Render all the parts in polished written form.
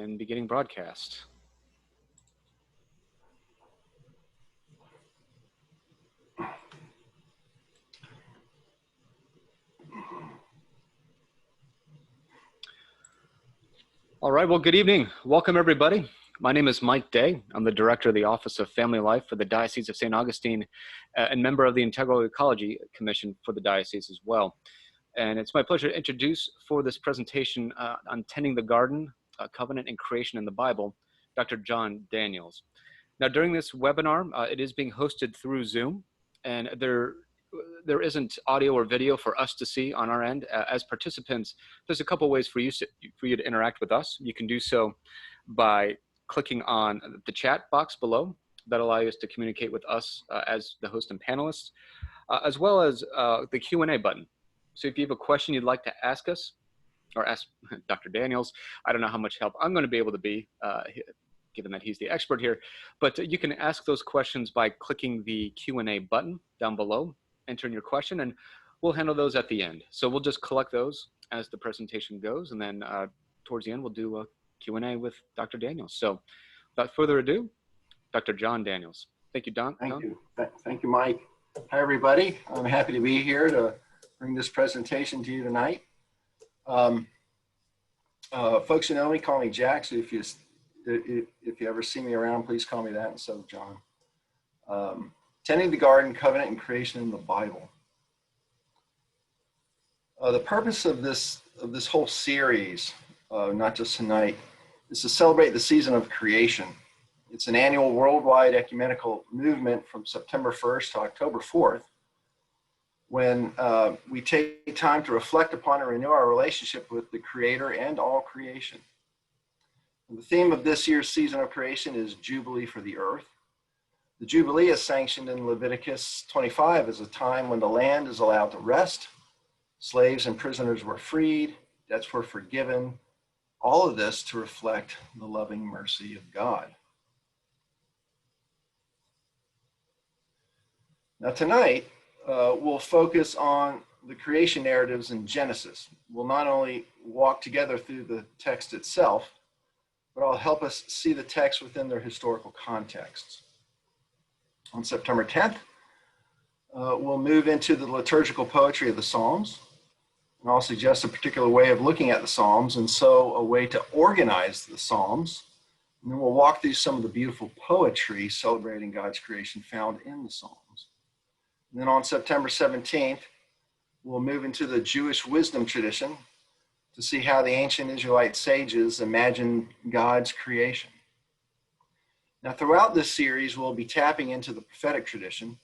and beginning broadcast. All right, well, good evening. Welcome, everybody. My name is Mike Day. I'm the director of the Office of Family Life for the Diocese of St. Augustine and member of the Integral Ecology Commission for the Diocese as well. And it's my pleasure to introduce for this presentation on Tending the Garden, Covenant and Creation in the Bible, Dr. John Daniels. Now, during this webinar, it is being hosted through Zoom, and there isn't audio or video for us to see on our end. As participants, there's a couple ways for you to interact with us. You can do so by clicking on the chat box below. That allows us to communicate with us as the host and panelists, as well as the Q&A button. So if you have a question you'd like to ask us, or ask Dr. Daniels, I don't know how much help I'm going to be able to be, given that he's the expert here, but you can ask those questions by clicking the Q&A button down below, enter in your question, and we'll handle those at the end. So we'll just collect those as the presentation goes, and then towards the end, we'll do a Q&A with Dr. Daniels. So without further ado, Dr. John Daniels. Thank you, Don. Thank you. Thank you, Mike. Hi, everybody. I'm happy to be here to bring this presentation to you tonight. Folks who know me call me Jack, so if you ever see me around, please call me that instead of John. Tending the Garden, Covenant and Creation in the Bible. The purpose of this whole series, not just tonight, is to celebrate the season of creation. It's an annual worldwide ecumenical movement from September 1st to October 4th, when we take time to reflect upon and renew our relationship with the Creator and all creation. And the theme of this year's season of creation is Jubilee for the Earth. The Jubilee is sanctioned in Leviticus 25 as a time when the land is allowed to rest, slaves and prisoners were freed, debts were forgiven, all of this to reflect the loving mercy of God. Now tonight, we'll focus on the creation narratives in Genesis. We'll not only walk together through the text itself, but I'll help us see the text within their historical contexts. On September 10th, we'll move into the liturgical poetry of the Psalms, and I'll suggest a particular way of looking at the Psalms, and so a way to organize the Psalms. And then we'll walk through some of the beautiful poetry celebrating God's creation found in the Psalms. And then on September 17th, we'll move into the Jewish wisdom tradition to see how the ancient Israelite sages imagined God's creation. Now, throughout this series, we'll be tapping into the prophetic tradition,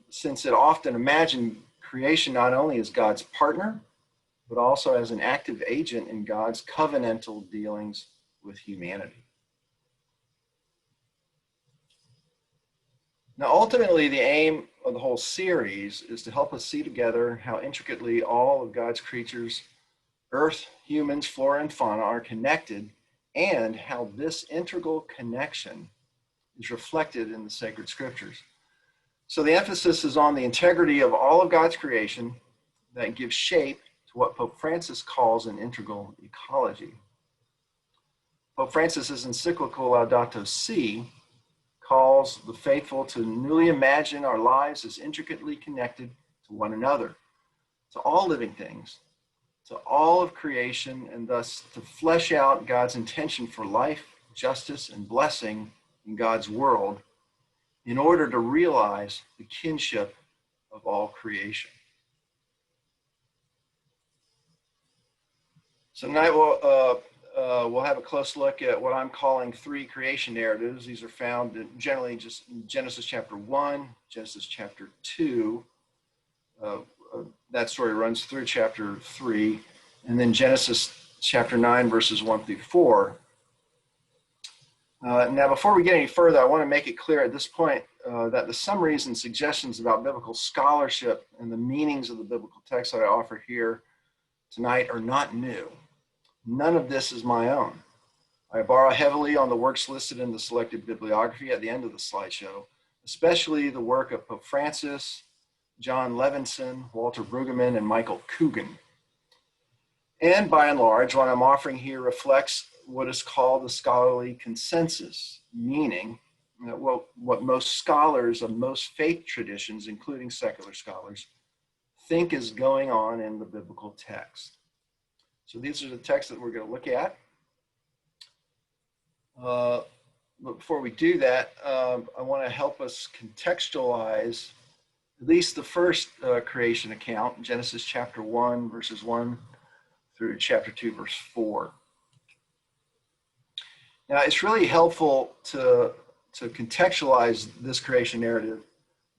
since it often imagined creation not only as God's partner, but also as an active agent in God's covenantal dealings with humanity. Now, ultimately, the aim of the whole series is to help us see together how intricately all of God's creatures, earth, humans, flora, and fauna, are connected, and how this integral connection is reflected in the sacred scriptures. So the emphasis is on the integrity of all of God's creation that gives shape to what Pope Francis calls an integral ecology. Pope Francis's encyclical Laudato Si calls the faithful to newly imagine our lives as intricately connected to one another, to all living things, to all of creation, and thus to flesh out God's intention for life, justice, and blessing in God's world in order to realize the kinship of all creation. So tonight we'll have a close look at what I'm calling three creation narratives. These are found generally just in Genesis chapter 1, Genesis chapter 2. That story runs through chapter 3, and then Genesis chapter 9, verses 1 through 4. Now, before we get any further, I want to make it clear at this point that the summaries and suggestions about biblical scholarship and the meanings of the biblical text that I offer here tonight are not new. None of this is my own. I borrow heavily on the works listed in the selected bibliography at the end of the slideshow, especially the work of Pope Francis, John Levinson, Walter Brueggemann, and Michael Coogan. And by and large, what I'm offering here reflects what is called the scholarly consensus, meaning what most scholars of most faith traditions, including secular scholars, think is going on in the biblical text. So these are the texts that we're going to look at. But before we do that, I want to help us contextualize at least the first creation account, Genesis chapter 1, verses 1 through chapter 2, verse 4. Now, it's really helpful to contextualize this creation narrative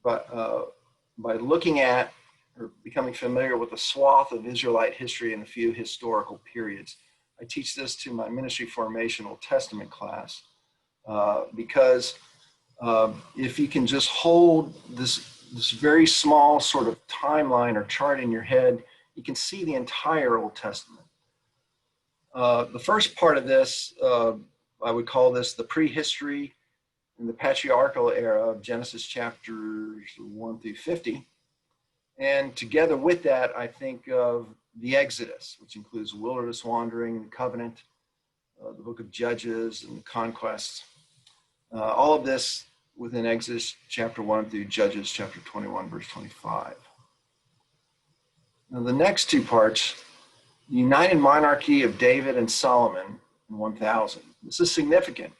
by looking at or becoming familiar with a swath of Israelite history in a few historical periods. I teach this to my ministry formation Old Testament class because if you can just hold this very small sort of timeline or chart in your head, you can see the entire Old Testament. The first part of this, I would call this the prehistory and the patriarchal era of Genesis chapters 1 through 50. And together with that, I think of the Exodus, which includes wilderness wandering, the covenant, the book of Judges, and the conquests. All of this within Exodus chapter 1 through Judges chapter 21, verse 25. Now, the next two parts, the united monarchy of David and Solomon in 1000. This is significant.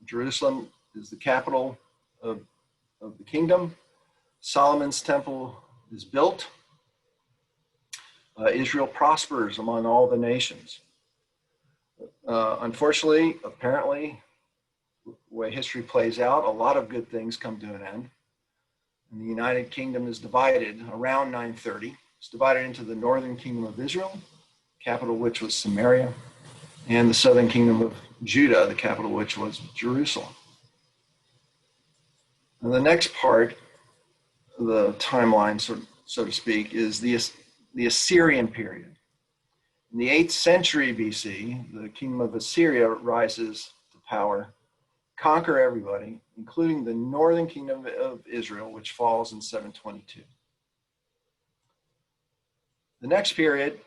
Jerusalem is the capital of the kingdom. Solomon's temple is built. Israel prospers among all the nations. Unfortunately, apparently, the way history plays out, a lot of good things come to an end. And the United Kingdom is divided around 930. It's divided into the northern kingdom of Israel, capital of which was Samaria, and the southern kingdom of Judah, the capital of which was Jerusalem. And the next part of the timeline, so to speak, is the Assyrian period. In the 8th century BC, the kingdom of Assyria rises to power, conquer everybody, including the northern kingdom of Israel, which falls in 722. The next period,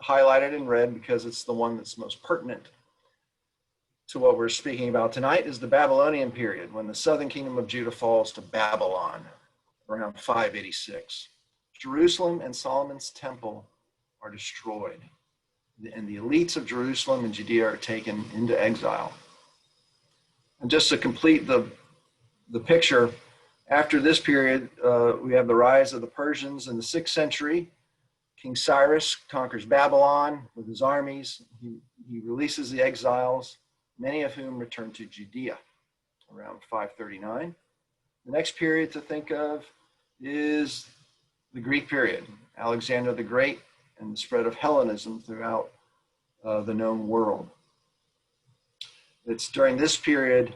highlighted in red because it's the one that's most pertinent to what we're speaking about tonight, is the Babylonian period, when the southern kingdom of Judah falls to Babylon around 586. Jerusalem and Solomon's temple are destroyed, and the elites of Jerusalem and Judea are taken into exile. And just to complete the picture, after this period, we have the rise of the Persians in the 6th century. King Cyrus conquers Babylon with his armies. He releases the exiles, many of whom return to Judea around 539. The next period to think of is the Greek period, Alexander the Great and the spread of Hellenism throughout the known world. It's during this period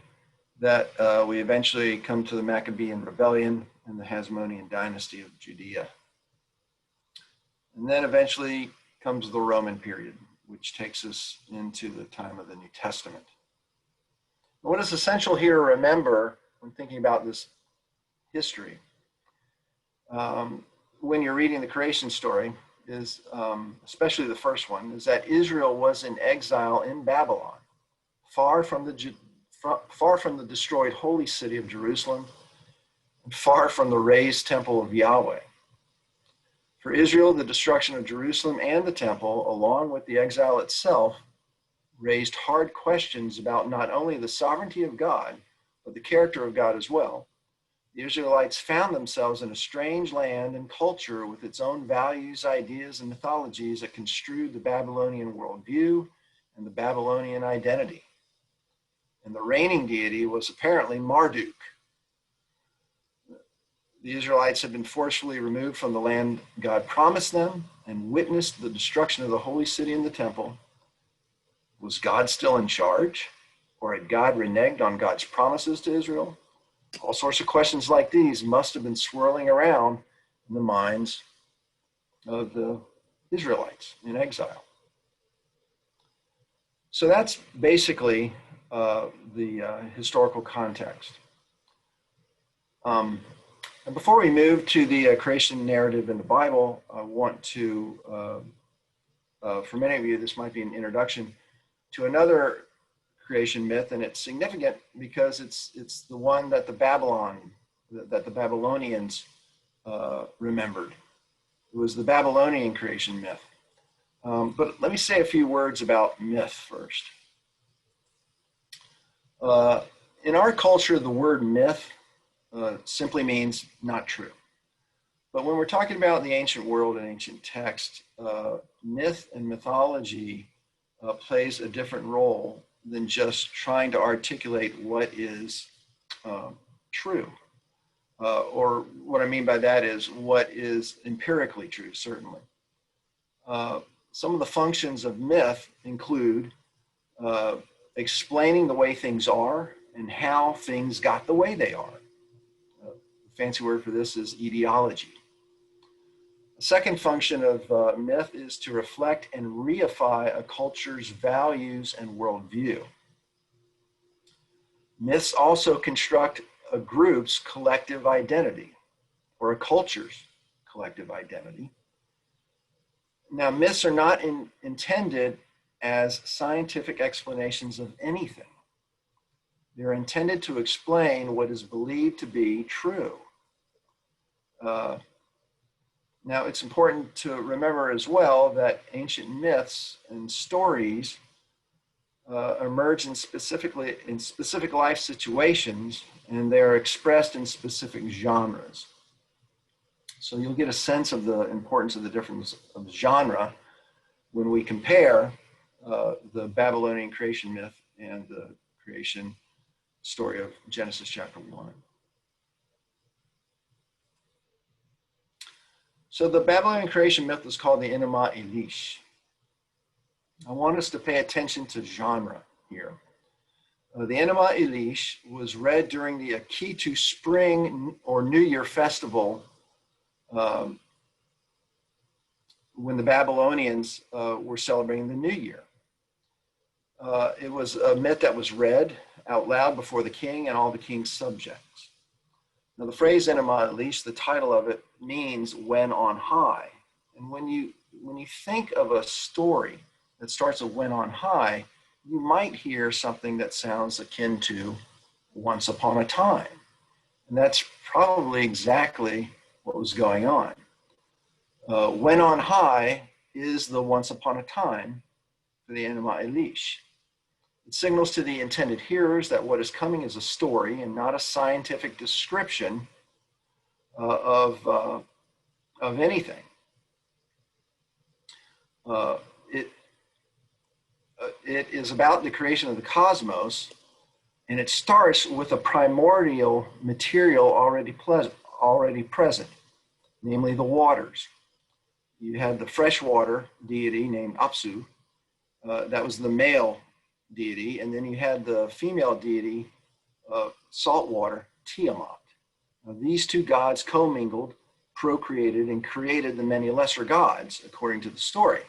that we eventually come to the Maccabean rebellion and the Hasmonean dynasty of Judea. And then eventually comes the Roman period, which takes us into the time of the New Testament. What is essential here to remember when thinking about this history, when you're reading the creation story, is especially the first one, is that Israel was in exile in Babylon, far from the destroyed holy city of Jerusalem, and far from the raised temple of Yahweh. For Israel, the destruction of Jerusalem and the temple, along with the exile itself, raised hard questions about not only the sovereignty of God, but the character of God as well. The Israelites found themselves in a strange land and culture with its own values, ideas, and mythologies that construed the Babylonian worldview and the Babylonian identity. And the reigning deity was apparently Marduk. The Israelites had been forcefully removed from the land God promised them and witnessed the destruction of the holy city and the temple. Was God still in charge? Or had God reneged on God's promises to Israel? All sorts of questions like these must have been swirling around in the minds of the Israelites in exile. So that's basically the historical context. And before we move to the creation narrative in the Bible, I want to, for many of you, this might be an introduction. to another creation myth, and it's significant because it's the one that the Babylonians remembered. It was the Babylonian creation myth. But let me say a few words about myth first. In our culture, the word myth simply means not true. But when we're talking about the ancient world and ancient text, myth and mythology plays a different role than just trying to articulate what is true. Or what I mean by that is what is empirically true, certainly. Some of the functions of myth include explaining the way things are and how things got the way they are. The fancy word for this is etiology. The second function of myth is to reflect and reify a culture's values and worldview. Myths also construct a group's collective identity or a culture's collective identity. Now, myths are not intended as scientific explanations of anything. They're intended to explain what is believed to be true. Now, it's important to remember as well that ancient myths and stories emerge in specific life situations, and they're expressed in specific genres. So you'll get a sense of the importance of the difference of genre when we compare the Babylonian creation myth and the creation story of Genesis chapter 1. So the Babylonian creation myth was called the Enema Elish. I want us to pay attention to genre here. The Enema Elish was read during the Akitu Spring or New Year festival when the Babylonians were celebrating the New Year. It was a myth that was read out loud before the king and all the king's subjects. Now, the phrase Enema Elish, the title of it, means when on high. And when you think of a story that starts with when on high, you might hear something that sounds akin to once upon a time. And that's probably exactly what was going on. When on high is the once upon a time for the Enema Elish. It signals to the intended hearers that what is coming is a story and not a scientific description of anything. It is about the creation of the cosmos, and it starts with a primordial material already present, namely the waters. You had the freshwater deity named Apsu, that was the male deity, and then you had the female deity of saltwater, Tiamat. Now, these two gods commingled, procreated, and created the many lesser gods, according to the story.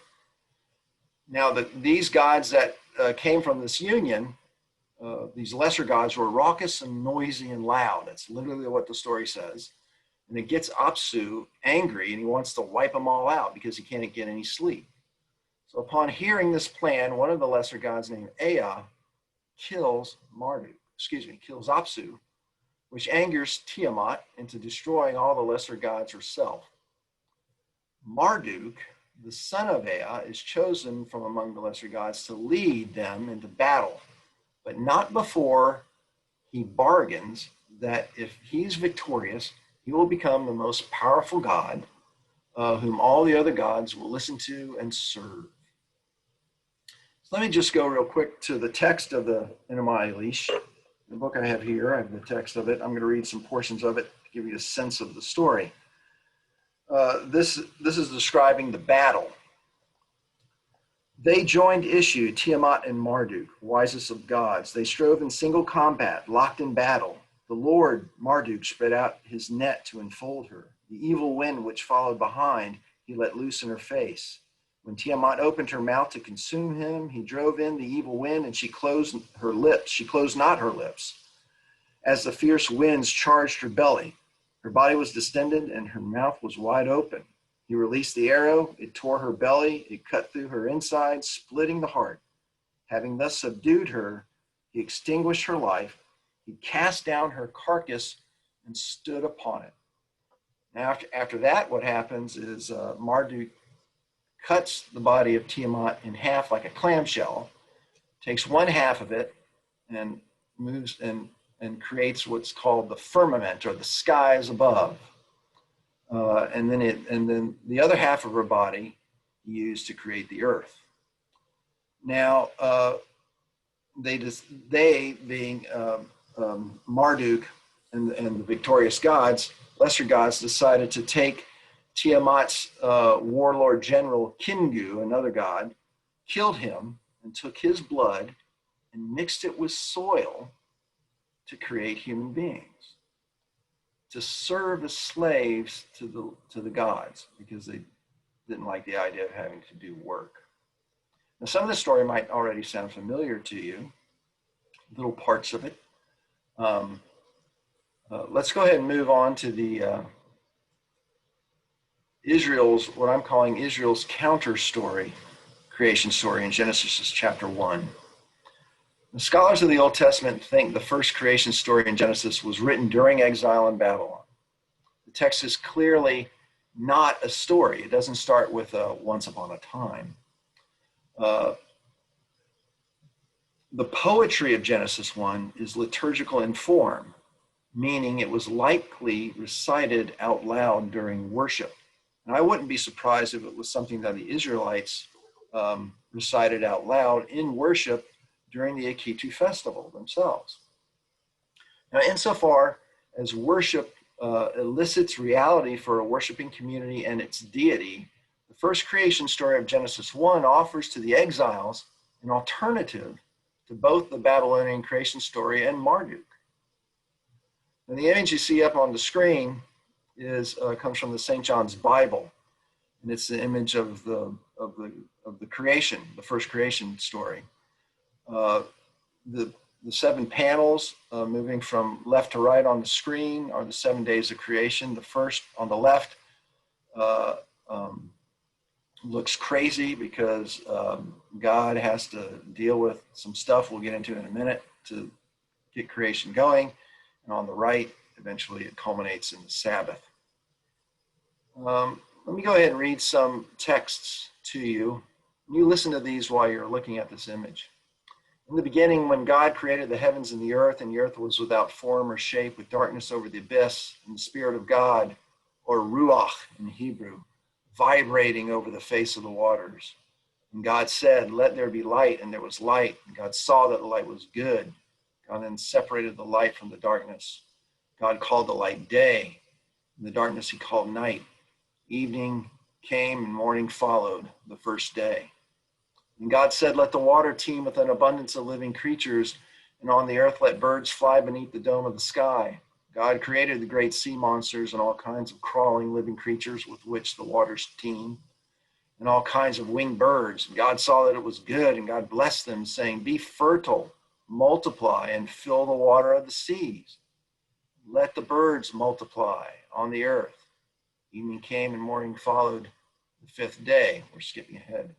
Now, these gods that came from this union, these lesser gods, were raucous and noisy and loud. That's literally what the story says. And it gets Apsu angry, and he wants to wipe them all out because he can't get any sleep. So upon hearing this plan, one of the lesser gods named Ea kills Apsu, which angers Tiamat into destroying all the lesser gods herself. Marduk, the son of Ea, is chosen from among the lesser gods to lead them into battle, but not before he bargains that if he's victorious, he will become the most powerful god whom all the other gods will listen to and serve. So let me just go real quick to the text of the Enema Elish. The book I have here, I have the text of it. I'm going to read some portions of it to give you a sense of the story. This is describing the battle. They joined issue, Tiamat and Marduk, wisest of gods. They strove in single combat, locked in battle. The Lord, Marduk, spread out his net to enfold her. The evil wind which followed behind, he let loose in her face. When Tiamat opened her mouth to consume him, he drove in the evil wind, and she closed her lips. She closed not her lips. As the fierce winds charged her belly, her body was distended, and her mouth was wide open. He released the arrow. It tore her belly. It cut through her insides, splitting the heart. Having thus subdued her, he extinguished her life. He cast down her carcass and stood upon it. Now, after that, what happens is Marduk cuts the body of Tiamat in half like a clamshell, takes one half of it and moves and creates what's called the firmament, or the skies above. And then the other half of her body he used to create the earth. Now, they being Marduk and the victorious gods, lesser gods, decided to take Tiamat's warlord general Kingu, another god, killed him and took his blood and mixed it with soil to create human beings, to serve as slaves to the gods, because they didn't like the idea of having to do work. Now, some of the story might already sound familiar to you, little parts of it. Let's go ahead and move on to the what I'm calling Israel's counter story, creation story in Genesis chapter 1. The scholars of the Old Testament think the first creation story in Genesis was written during exile in Babylon. The text is clearly not a story. It doesn't start with once upon a time. The poetry of Genesis 1 is liturgical in form, meaning it was likely recited out loud during worship. And I wouldn't be surprised if it was something that the Israelites recited out loud in worship during the Akitu festival themselves. Now, insofar as worship elicits reality for a worshiping community and its deity, the first creation story of Genesis 1 offers to the exiles an alternative to both the Babylonian creation story and Marduk. And the image you see up on the screen comes from the St. John's Bible, and it's the image of the creation, the first creation story. The 7 panels moving from left to right on the screen are the 7 days of creation. The first on the left looks crazy because God has to deal with some stuff we'll get into in a minute to get creation going. And on the right, eventually it culminates in the Sabbath. Let me go ahead and read some texts to you. You listen to these while you're looking at this image. In the beginning, when God created the heavens and the earth was without form or shape, with darkness over the abyss, and the Spirit of God, or Ruach in Hebrew, vibrating over the face of the waters. And God said, "Let there be light," and there was light. And God saw that the light was good. God then separated the light from the darkness. God called the light day, and the darkness he called night. Evening came and morning followed the first day. And God said, "Let the water teem with an abundance of living creatures, and on the earth let birds fly beneath the dome of the sky." God created the great sea monsters and all kinds of crawling living creatures with which the waters teem, and all kinds of winged birds. And God saw that it was good, and God blessed them, saying, "Be fertile, multiply, and fill the water of the seas. Let the birds multiply on the earth." Evening came and morning followed the 5th day. We're skipping ahead.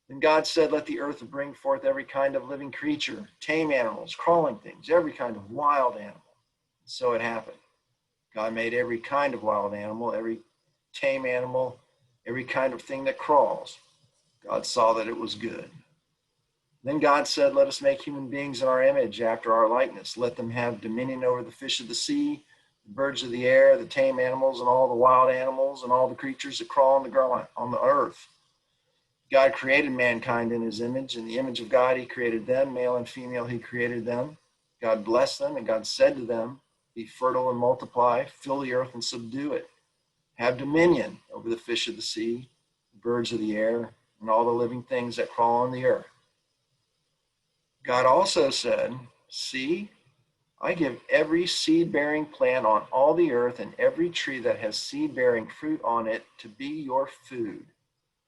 Then God said, "Let the earth bring forth every kind of living creature, tame animals, crawling things, every kind of wild animal." And so it happened. God made every kind of wild animal, every tame animal, every kind of thing that crawls. God saw that it was good. Then God said, "Let us make human beings in our image, after our likeness. Let them have dominion over the fish of the sea, the birds of the air, the tame animals, and all the wild animals, and all the creatures that crawl on the earth." God created mankind in his image. In the image of God, he created them. Male and female, he created them. God blessed them, and God said to them, "Be fertile and multiply, fill the earth and subdue it. Have dominion over the fish of the sea, the birds of the air, and all the living things that crawl on the earth." God also said, "See, I give every seed-bearing plant on all the earth and every tree that has seed-bearing fruit on it to be your food.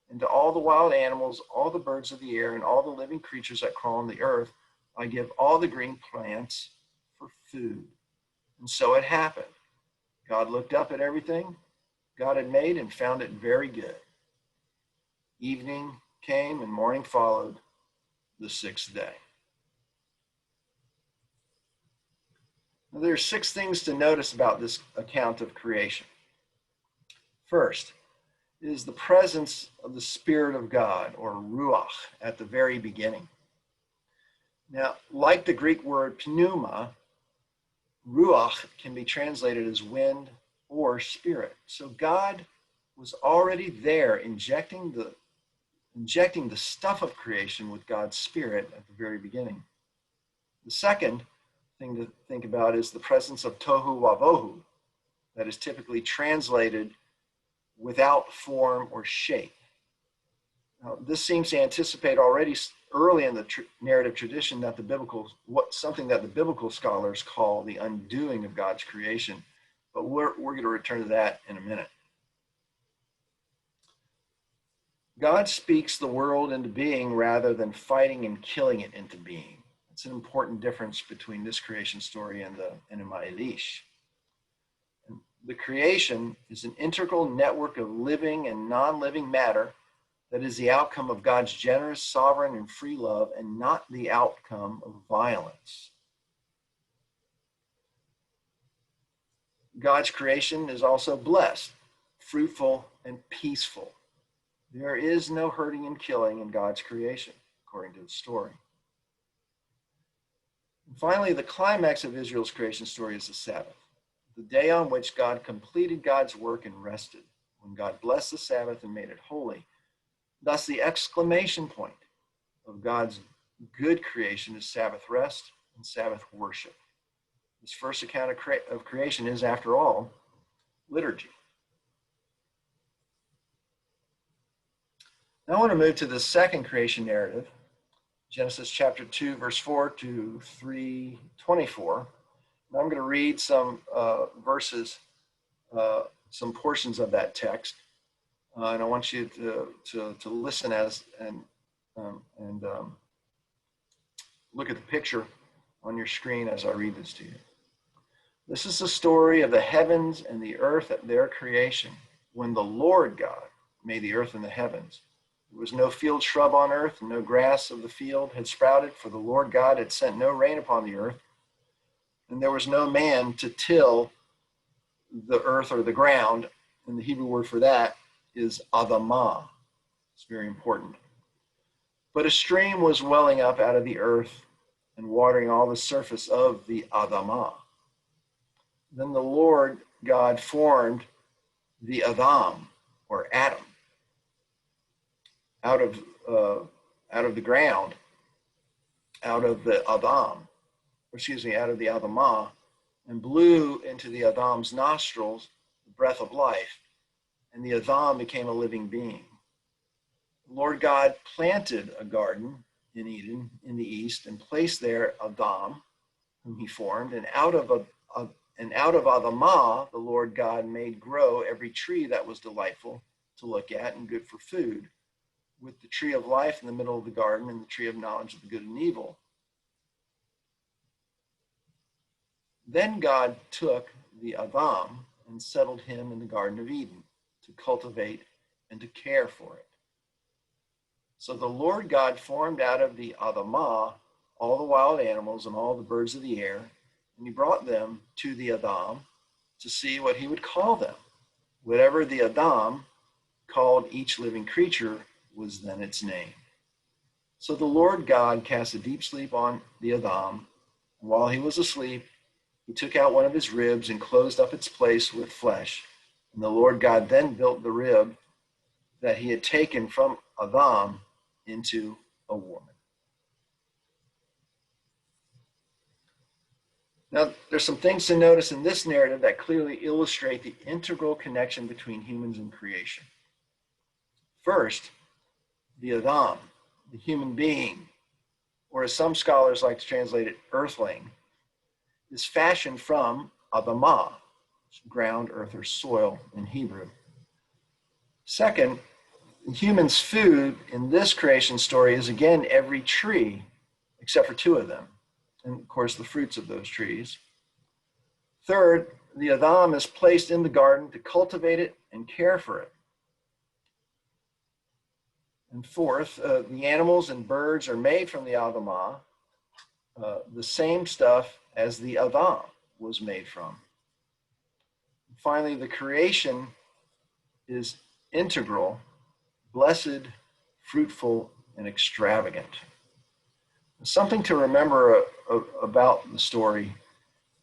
And to all the wild animals, all the birds of the air, and all the living creatures that crawl on the earth, I give all the green plants for food." And so it happened. God looked up at everything God had made and found it very good. Evening came and morning followed the sixth day. Now, there are 6 things to notice about this account of creation. First is the presence of the Spirit of God, or Ruach, at the very beginning. Now, like the Greek word pneuma, Ruach can be translated as wind or spirit. So God was already there injecting the stuff of creation with God's Spirit at the very beginning. The second thing to think about is the presence of tohu wavohu, that is typically translated without form or shape. Now, this seems to anticipate already early in the narrative tradition that something that the biblical scholars call the undoing of God's creation. But we're going to return to that in a minute. God speaks the world into being rather than fighting and killing it into being. It's an important difference between this creation story and the Enuma Elish. The creation is an integral network of living and non-living matter that is the outcome of God's generous, sovereign, and free love, and not the outcome of violence. God's creation is also blessed, fruitful, and peaceful. There is no hurting and killing in God's creation, according to the story. And finally, the climax of Israel's creation story is the Sabbath, the day on which God completed God's work and rested, when God blessed the Sabbath and made it holy. Thus, the exclamation point of God's good creation is Sabbath rest and Sabbath worship. This first account of creation is, after all, liturgy. Now I want to move to the second creation narrative, Genesis chapter 2, verse 4 to 3:24. Now I'm going to read some verses, some portions of that text, and I want you to listen and look at the picture on your screen as I read this to you. This is the story of the heavens and the earth at their creation, when the Lord God made the earth and the heavens. There was no field shrub on earth, and no grass of the field had sprouted, for the Lord God had sent no rain upon the earth, and there was no man to till the earth or the ground, and the Hebrew word for that is adamah. It's very important. But a stream was welling up out of the earth and watering all the surface of the adamah. Then the Lord God formed the Adam, or Adam, out of the ground, out of the Adam, out of the Adamah, and blew into the Adam's nostrils the breath of life, and the Adam became a living being. The Lord God planted a garden in Eden in the east and placed there Adam, whom he formed, and out of Adamah the Lord God made grow every tree that was delightful to look at and good for food, with the tree of life in the middle of the garden and the tree of knowledge of the good and evil. Then God took the Adam and settled him in the Garden of Eden to cultivate and to care for it. So the Lord God formed out of the Adamah all the wild animals and all the birds of the air, and he brought them to the Adam to see what he would call them. Whatever the Adam called each living creature was then its name. So the Lord God cast a deep sleep on the Adam, and while he was asleep, he took out one of his ribs and closed up its place with flesh. And the Lord God then built the rib that he had taken from Adam into a woman. Now, there's some things to notice in this narrative that clearly illustrate the integral connection between humans and creation. First, the Adam, the human being, or as some scholars like to translate it, earthling, is fashioned from Adamah, ground, earth, or soil in Hebrew. Second, the human's food in this creation story is again every tree, except for 2 of them, and of course the fruits of those trees. Third, the Adam is placed in the garden to cultivate it and care for it. And fourth, the animals and birds are made from the Adamah, the same stuff as the Adam was made from. Finally, the creation is integral, blessed, fruitful, and extravagant. Something to remember about the story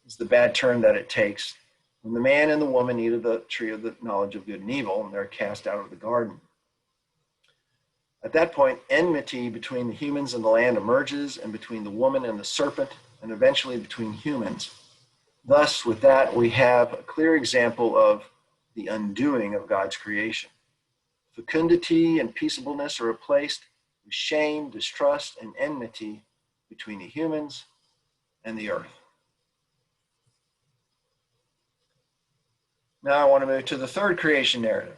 is the bad turn that it takes when the man and the woman eat of the tree of the knowledge of good and evil, and they're cast out of the garden. At that point, enmity between the humans and the land emerges, and between the woman and the serpent, and eventually between humans. Thus, with that, we have a clear example of the undoing of God's creation. Fecundity and peaceableness are replaced with shame, distrust, and enmity between the humans and the earth. Now I want to move to the third creation narrative.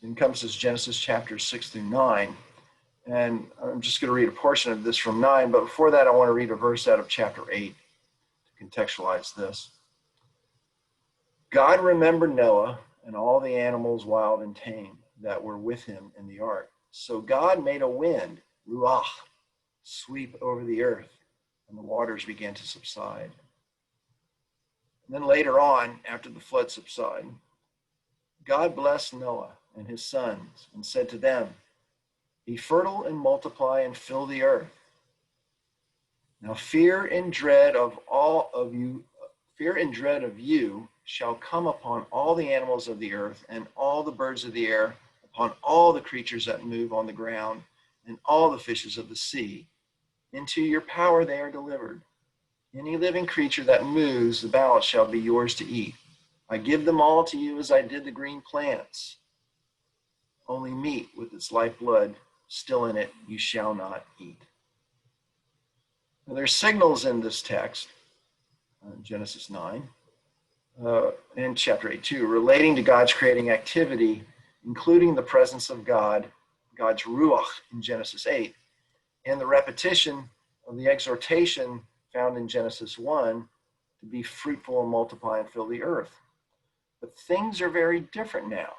It encompasses Genesis chapters 6 through 9. And I'm just going to read a portion of this from 9, but before that I want to read a verse out of chapter 8 to contextualize this. God remembered Noah and all the animals wild and tame that were with him in the ark. So God made a wind, ruach, sweep over the earth, and the waters began to subside. And then later on, after the flood subsided, God blessed Noah and his sons and said to them, "Be fertile and multiply and fill the earth. Now fear and dread of you shall come upon all the animals of the earth and all the birds of the air, upon all the creatures that move on the ground and all the fishes of the sea. Into your power they are delivered. Any living creature that moves about shall be yours to eat. I give them all to you as I did the green plants. Only meat with its lifeblood still in it you shall not eat." Now, there's signals in this text, Genesis 9, and chapter 8 too, relating to God's creating activity, including the presence of God, God's ruach in Genesis 8, and the repetition of the exhortation found in Genesis 1 to be fruitful and multiply and fill the earth. But things are very different now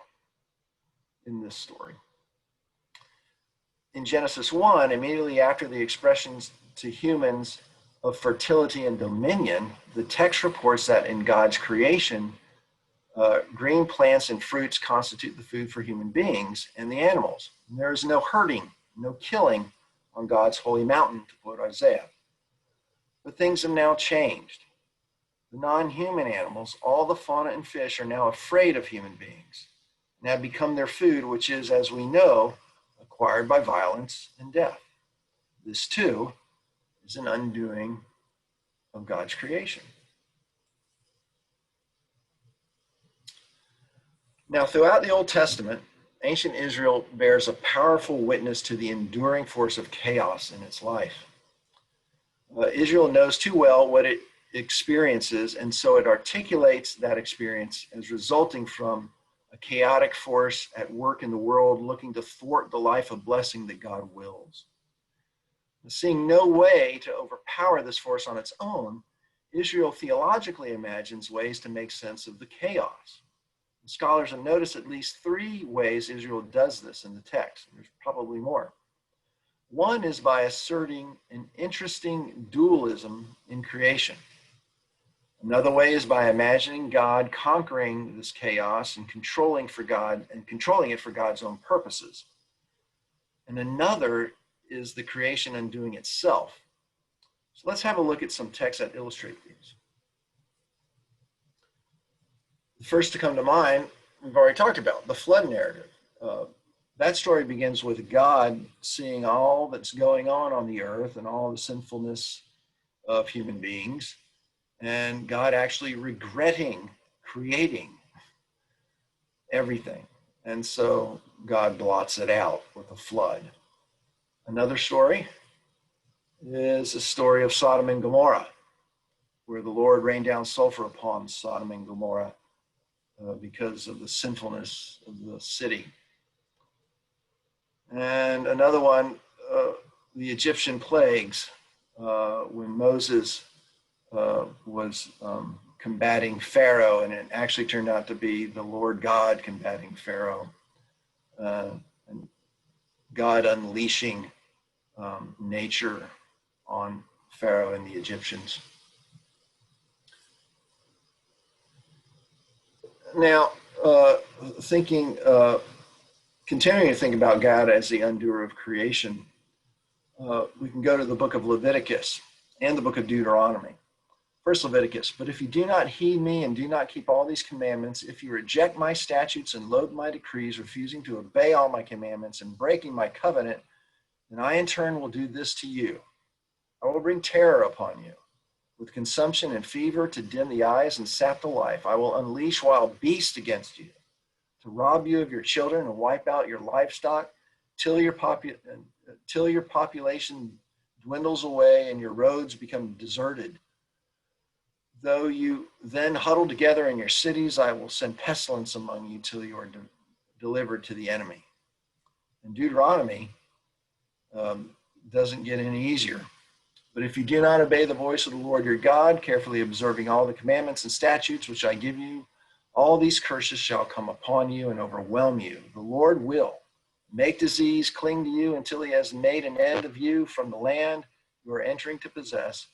in this story. In Genesis 1, immediately after the expressions to humans of fertility and dominion, the text reports that in God's creation, green plants and fruits constitute the food for human beings and the animals. And there is no hurting, no killing on God's holy mountain, to quote Isaiah. But things have now changed. The non-human animals, all the fauna and fish, are now afraid of human beings and have become their food, which is, as we know, acquired by violence and death. This, too, is an undoing of God's creation. Now, throughout the Old Testament, ancient Israel bears a powerful witness to the enduring force of chaos in its life. Israel knows too well what it experiences, and so it articulates that experience as resulting from a chaotic force at work in the world looking to thwart the life of blessing that God wills. Seeing no way to overpower this force on its own, Israel theologically imagines ways to make sense of the chaos. And scholars have noticed at least 3 ways Israel does this in the text. There's probably more. One is by asserting an interesting dualism in creation. Another way is by imagining God conquering this chaos and controlling it for God's own purposes. And another is the creation undoing itself. So let's have a look at some texts that illustrate these. The first to come to mind, we've already talked about, the flood narrative. That story begins with God seeing all that's going on the earth and all the sinfulness of human beings, and God actually regretting creating everything. And so God blots it out with a flood. Another story is the story of Sodom and Gomorrah, where the Lord rained down sulfur upon Sodom and Gomorrah because of the sinfulness of the city. And another one, the Egyptian plagues, when Moses was combating Pharaoh, and it actually turned out to be the Lord God combating Pharaoh and God unleashing nature on Pharaoh and the Egyptians. Now, continuing to think about God as the undoer of creation, we can go to the book of Leviticus and the book of Deuteronomy. First Leviticus, but if you do not heed me and do not keep all these commandments, if you reject my statutes and loathe my decrees, refusing to obey all my commandments and breaking my covenant, then I in turn will do this to you. I will bring terror upon you, with consumption and fever to dim the eyes and sap the life. I will unleash wild beasts against you, to rob you of your children and wipe out your livestock till your population dwindles away and your roads become deserted. Though you then huddle together in your cities, I will send pestilence among you till you are delivered to the enemy. And Deuteronomy doesn't get any easier. But if you do not obey the voice of the Lord your God, carefully observing all the commandments and statutes which I give you, all these curses shall come upon you and overwhelm you. The Lord will make disease cling to you until he has made an end of you from the land you are entering to possess.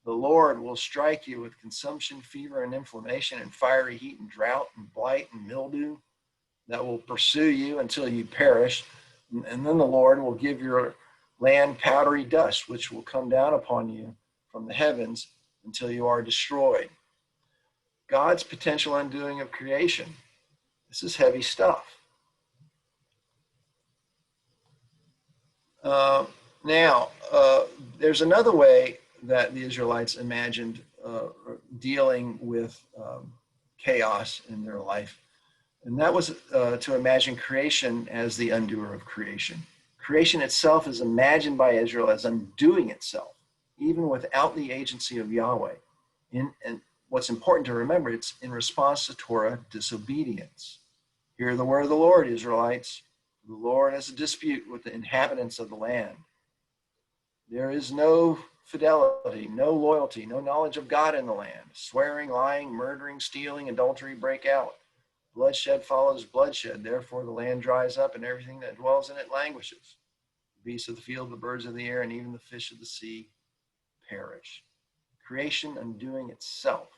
The Lord will strike you with consumption, fever, and inflammation, and fiery heat, and drought, and blight, and mildew that will pursue you until you perish. And then the Lord will give your land powdery dust, which will come down upon you from the heavens until you are destroyed. God's potential undoing of creation. This is heavy stuff. There's another way that the Israelites imagined dealing with chaos in their life, and that was to imagine creation as the undoer of creation. Creation itself is imagined by Israel as undoing itself, even without the agency of Yahweh. And what's important to remember, it's in response to Torah disobedience. Hear the word of the Lord, Israelites. The Lord has a dispute with the inhabitants of the land. There is no fidelity, no loyalty, no knowledge of God in the land. Swearing, lying, murdering, stealing, adultery break out. Bloodshed follows bloodshed. Therefore the land dries up and everything that dwells in it languishes. The beasts of the field, the birds of the air, and even the fish of the sea perish. Creation undoing itself.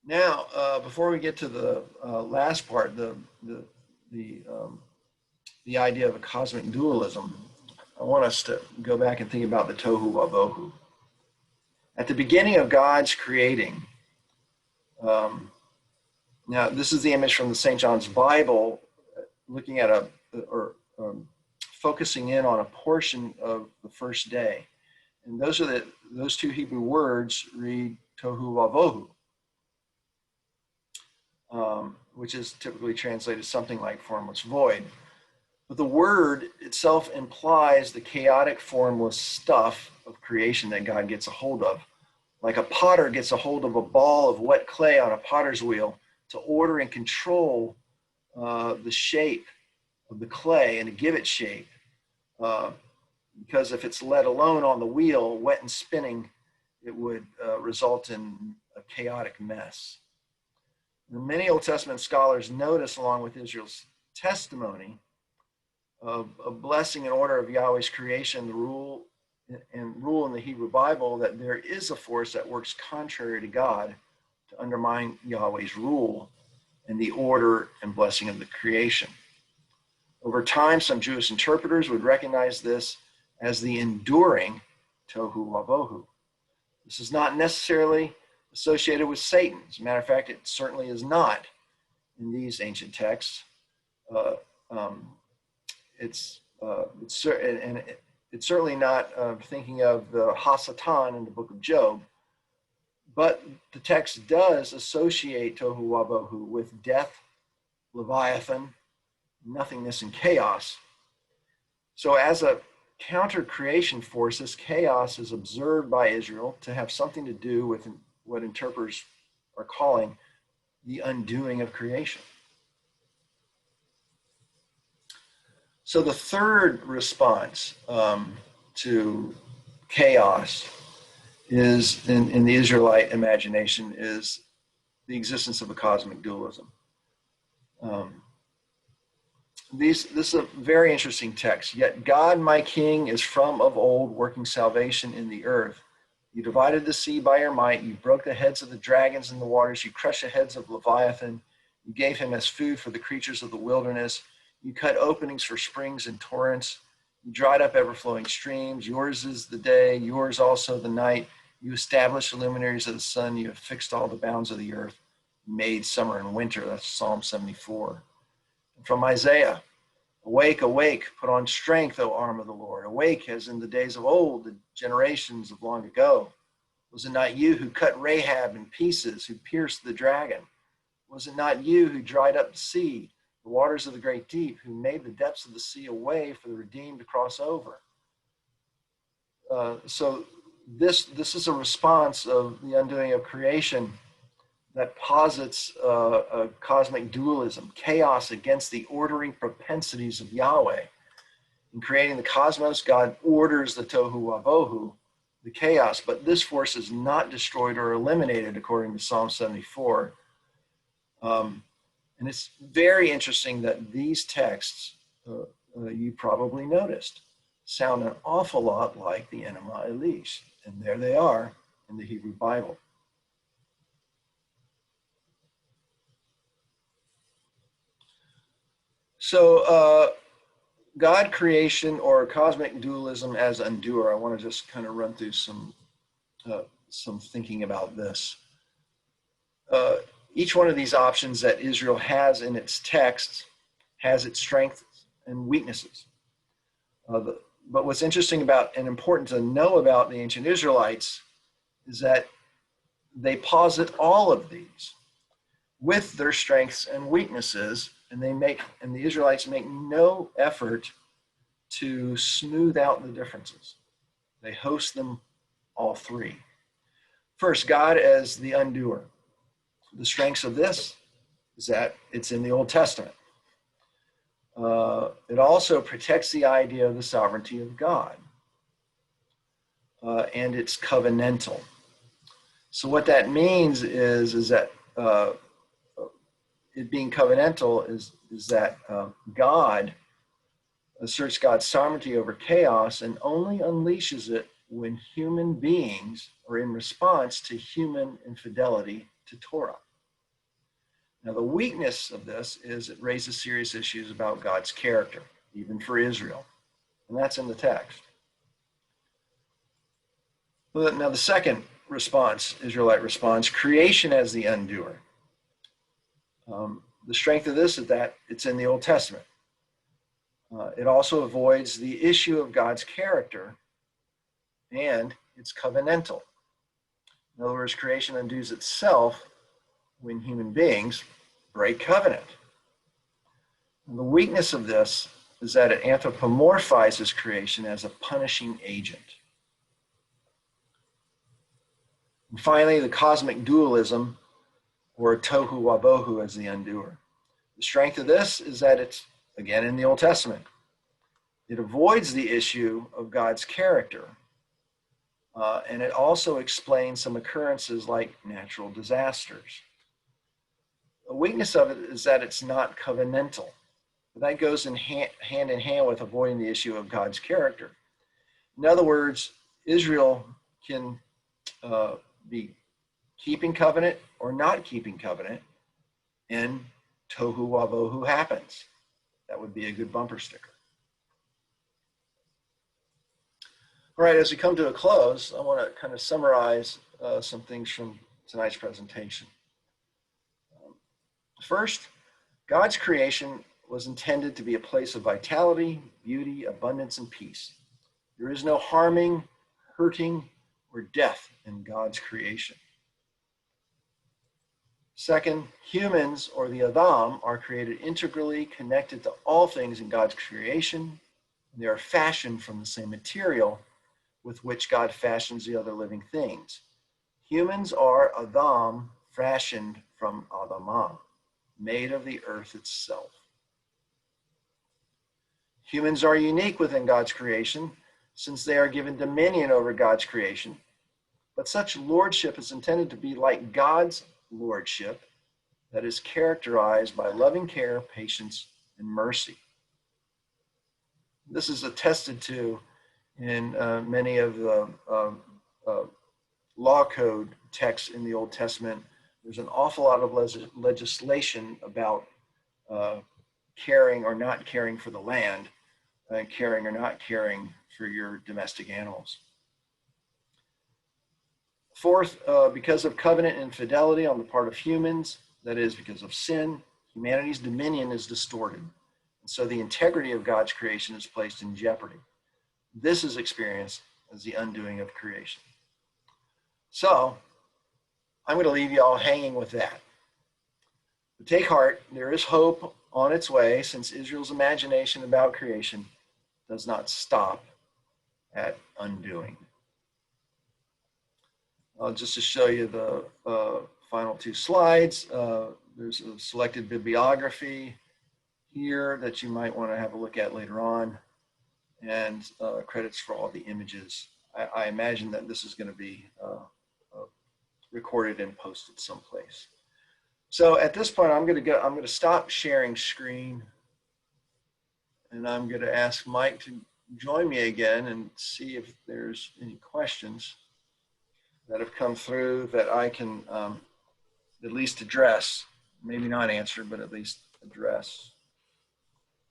Now, before we get to the last part, the idea of a cosmic dualism, I want us to go back and think about the tohu wabohu. At the beginning of God's creating, now this is the image from the St. John's Bible, looking at focusing in on a portion of the first day, and those two Hebrew words read tohu wabohu. Which is typically translated something like formless void. But the word itself implies the chaotic, formless stuff of creation that God gets a hold of. Like a potter gets a hold of a ball of wet clay on a potter's wheel to order and control the shape of the clay and to give it shape. Because if it's let alone on the wheel, wet and spinning, it would result in a chaotic mess. Many Old Testament scholars notice, along with Israel's testimony, of a blessing and order of Yahweh's creation, the rule in the Hebrew Bible, that there is a force that works contrary to God to undermine Yahweh's rule and the order and blessing of the creation. Over time, some Jewish interpreters would recognize this as the enduring tohu wabohu. This is not necessarily associated with Satan. As a matter of fact, it certainly is not in these ancient texts. It's certainly not thinking of the Hasatan in the book of Job, but the text does associate tohu wabohu with death, Leviathan, nothingness, and chaos. So as a counter-creation force, this chaos is observed by Israel to have something to do with what interpreters are calling the undoing of creation. So the third response to chaos is, in the Israelite imagination, is the existence of a cosmic dualism. This is a very interesting text. Yet God, my King, is from of old working salvation in the earth. You divided the sea by your might. You broke the heads of the dragons in the waters. You crushed the heads of Leviathan. You gave him as food for the creatures of the wilderness. You cut openings for springs and torrents. You dried up ever-flowing streams. Yours is the day, yours also the night. You established the luminaries of the sun. You have fixed all the bounds of the earth. You made summer and winter. That's Psalm 74. And from Isaiah, awake, awake, put on strength, O arm of the Lord. Awake as in the days of old, the generations of long ago. Was it not you who cut Rahab in pieces, who pierced the dragon? Was it not you who dried up the sea, the waters of the great deep, who made the depths of the sea a way for the redeemed to cross over? So this is a response of the undoing of creation that posits a cosmic dualism, chaos against the ordering propensities of Yahweh. In creating the cosmos, God orders the tohu wabohu, the chaos, but this force is not destroyed or eliminated according to Psalm 74. And it's very interesting that these texts, you probably noticed, sound an awful lot like the Enema Elish. And there they are in the Hebrew Bible. So God creation or cosmic dualism as undoer. I want to just kind of run through some thinking about this. Each one of these options that Israel has in its text has its strengths and weaknesses. But what's interesting about and important to know about the ancient Israelites is that they posit all of these with their strengths and weaknesses, and the Israelites make no effort to smooth out the differences. They host them all three. First, God as the undoer. The strengths of this is that it's in the Old Testament. It also protects the idea of the sovereignty of God, and it's covenantal. So what that means is that it being covenantal is that God asserts God's sovereignty over chaos and only unleashes it when human beings are in response to human infidelity to Torah. Now, the weakness of this is it raises serious issues about God's character, even for Israel. And that's in the text. Now, the second response, Israelite response, creation as the undoer. The strength of this is that it's in the Old Testament. It also avoids the issue of God's character, and it's covenantal. In other words, creation undoes itself when human beings break covenant. And the weakness of this is that it anthropomorphizes creation as a punishing agent. And finally, the cosmic dualism, or tohu wabohu as the undoer. The strength of this is that it's, again, in the Old Testament. It avoids the issue of God's character, and it also explains some occurrences like natural disasters. The weakness of it is that it's not covenantal. That goes in hand in hand with avoiding the issue of God's character. In other words, Israel can be keeping covenant or not keeping covenant, and tohu wabohu happens. That would be a good bumper sticker. All right, as we come to a close, I want to kind of summarize some things from tonight's presentation. First, God's creation was intended to be a place of vitality, beauty, abundance, and peace. There is no harming, hurting, or death in God's creation. Second, humans, or the Adam, are created integrally connected to all things in God's creation. They are fashioned from the same material with which God fashions the other living things. Humans are Adam, fashioned from Adamah, made of the earth itself. Humans are unique within God's creation since they are given dominion over God's creation. But such lordship is intended to be like God's lordship, that is characterized by loving care, patience, and mercy. This is attested to in many of the law code texts in the Old Testament. There's an awful lot of legislation about caring or not caring for the land, and caring or not caring for your domestic animals. Fourth, because of covenant infidelity on the part of humans, that is, because of sin, humanity's dominion is distorted. And so the integrity of God's creation is placed in jeopardy. This is experienced as the undoing of creation. So I'm going to leave you all hanging with that. But take heart, there is hope on its way, since Israel's imagination about creation does not stop at undoing. Just to show you the final two slides, there's a selected bibliography here that you might want to have a look at later on, and credits for all the images. I imagine that this is going to be recorded and posted someplace. So at this point, I'm going to stop sharing screen, and I'm going to ask Mike to join me again and see if there's any questions that have come through that I can at least address. Maybe not answer, but at least address.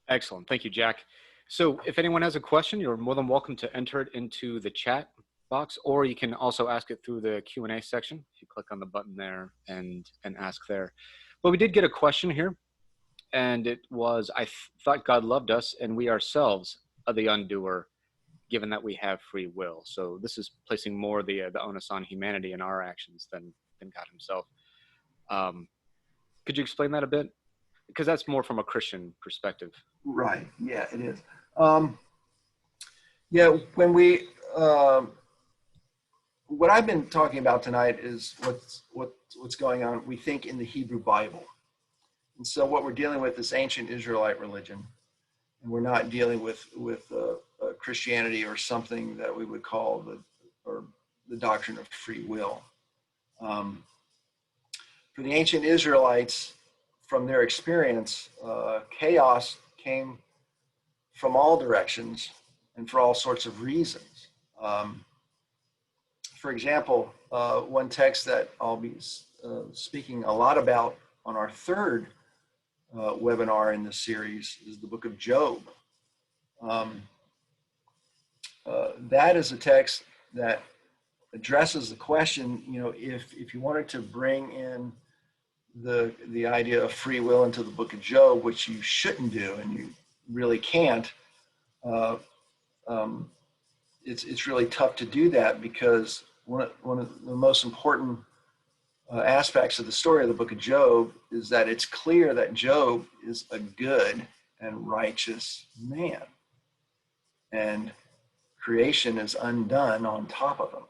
Excellent. Thank you, Jack. So if anyone has a question, you're more than welcome to enter it into the chat box, or you can also ask it through the Q&A section. If you click on the button there and ask there. But we did get a question here, and it was, I thought God loved us and we ourselves are the undoer, given that we have free will. So this is placing more the onus on humanity and our actions than God himself. Could you explain that a bit? Because that's more from a Christian perspective. Right. Yeah, it is. Yeah, when we, what I've been talking about tonight is what's going on, we think, in the Hebrew Bible. And so what we're dealing with is ancient Israelite religion. And we're not dealing with Christianity or something that we would call the doctrine of free will. For the ancient Israelites, from their experience, chaos came from all directions and for all sorts of reasons. For example, one text that I'll be speaking a lot about on our third webinar in this series is the book of Job. That is a text that addresses the question, if you wanted to bring in the idea of free will into the book of Job, which you shouldn't do and you really can't, it's really tough to do that, because one of the most important aspects of the story of the book of Job is that it's clear that Job is a good and righteous man, and creation is undone on top of him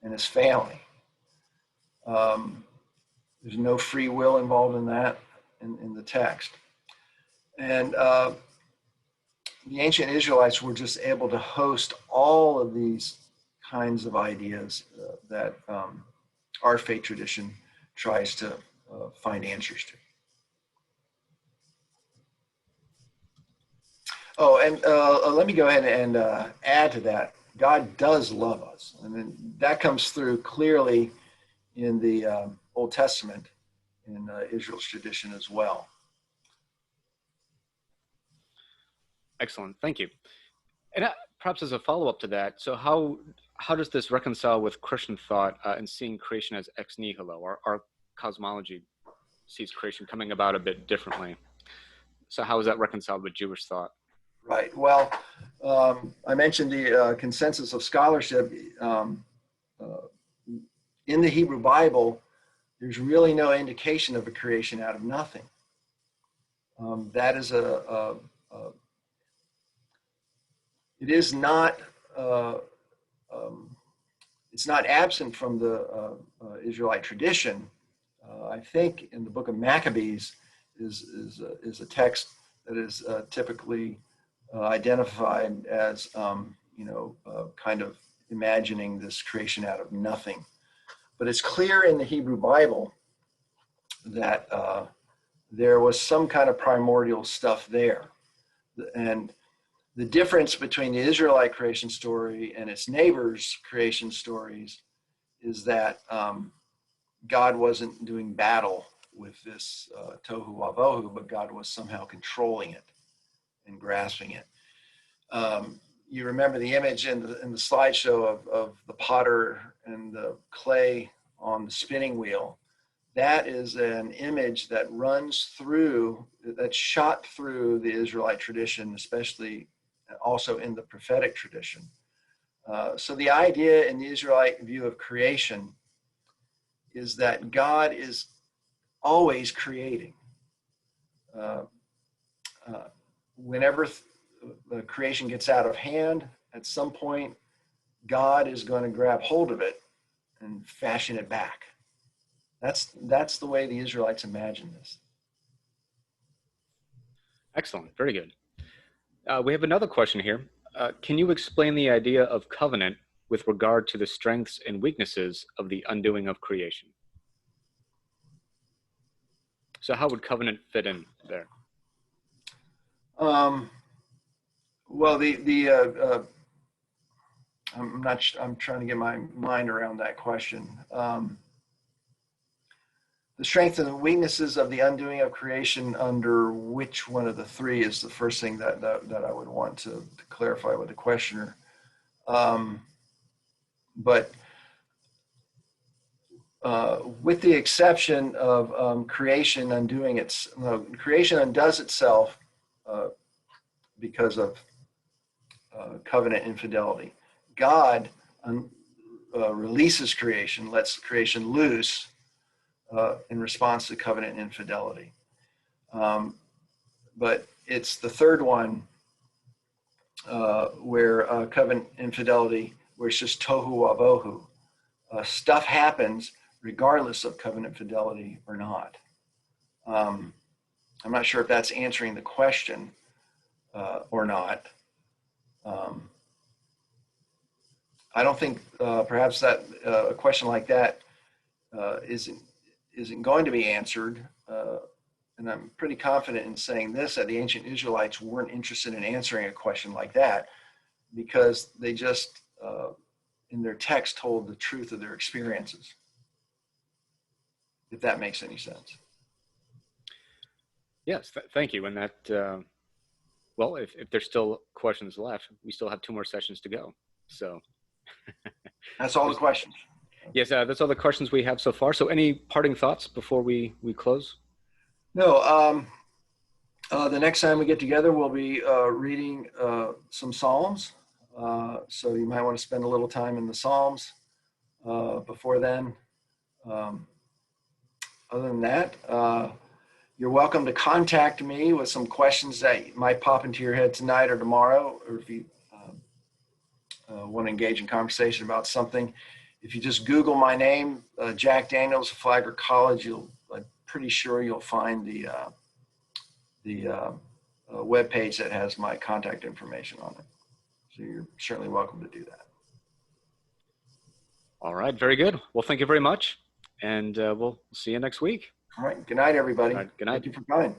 and is failing. There's no free will involved in that in the text. And the ancient Israelites were just able to host all of these kinds of ideas that our faith tradition tries to find answers to. Oh, and let me go ahead and add to that. God does love us. And then that comes through clearly in the Old Testament, in Israel's tradition as well. Excellent. Thank you. And perhaps as a follow-up to that, so how does this reconcile with Christian thought and seeing creation as ex nihilo? Our cosmology sees creation coming about a bit differently. So how is that reconciled with Jewish thought? Right. Well, I mentioned the consensus of scholarship. In the Hebrew Bible, there's really no indication of a creation out of nothing. That is it is not, it's not absent from the Israelite tradition. I think in the book of Maccabees is a text that is typically identified as, kind of imagining this creation out of nothing. But it's clear in the Hebrew Bible that there was some kind of primordial stuff there. And the difference between the Israelite creation story and its neighbors' creation stories is that God wasn't doing battle with this tohu wavohu, but God was somehow controlling it and grasping it. You remember the image in the slideshow of the potter and the clay on the spinning wheel. That is an image that runs through, that's shot through the Israelite tradition, especially also in the prophetic tradition. So the idea in the Israelite view of creation is that God is always creating. Whenever creation gets out of hand, at some point, God is going to grab hold of it and fashion it back. That's the way the Israelites imagine this. Excellent. Very good. We have another question here. Can you explain the idea of covenant with regard to the strengths and weaknesses of the undoing of creation? So how would covenant fit in there? Well, I'm trying to get my mind around that question. The strengths and the weaknesses of the undoing of creation under which one of the three is the first thing that I would want to clarify with the questioner. But with the exception of creation undoing creation undoes itself because of covenant infidelity. God releases creation, lets creation loose in response to covenant infidelity. But it's the third one where covenant infidelity, where it's just tohu wavohu. Stuff happens regardless of covenant fidelity or not. I'm not sure if that's answering the question or not. I don't think perhaps that a question like that isn't going to be answered. And I'm pretty confident in saying this, that the ancient Israelites weren't interested in answering a question like that because they just, in their text, told the truth of their experiences, if that makes any sense. Yes, thank you. And that, well, if there's still questions left, we still have 2 more sessions to go. So that's all the questions. Yes, that's all the questions we have so far. So any parting thoughts before we close? No, the next time we get together, we'll be reading some Psalms. So you might want to spend a little time in the Psalms before then. Other than that, you're welcome to contact me with some questions that might pop into your head tonight or tomorrow, or if you want to engage in conversation about something. If you just Google my name, Jack Daniels, Flagler College, I'm pretty sure you'll find the web page that has my contact information on it. So you're certainly welcome to do that. All right, very good. Well, thank you very much, and we'll see you next week. All right, good night, everybody. All right, good night. Thank you for coming.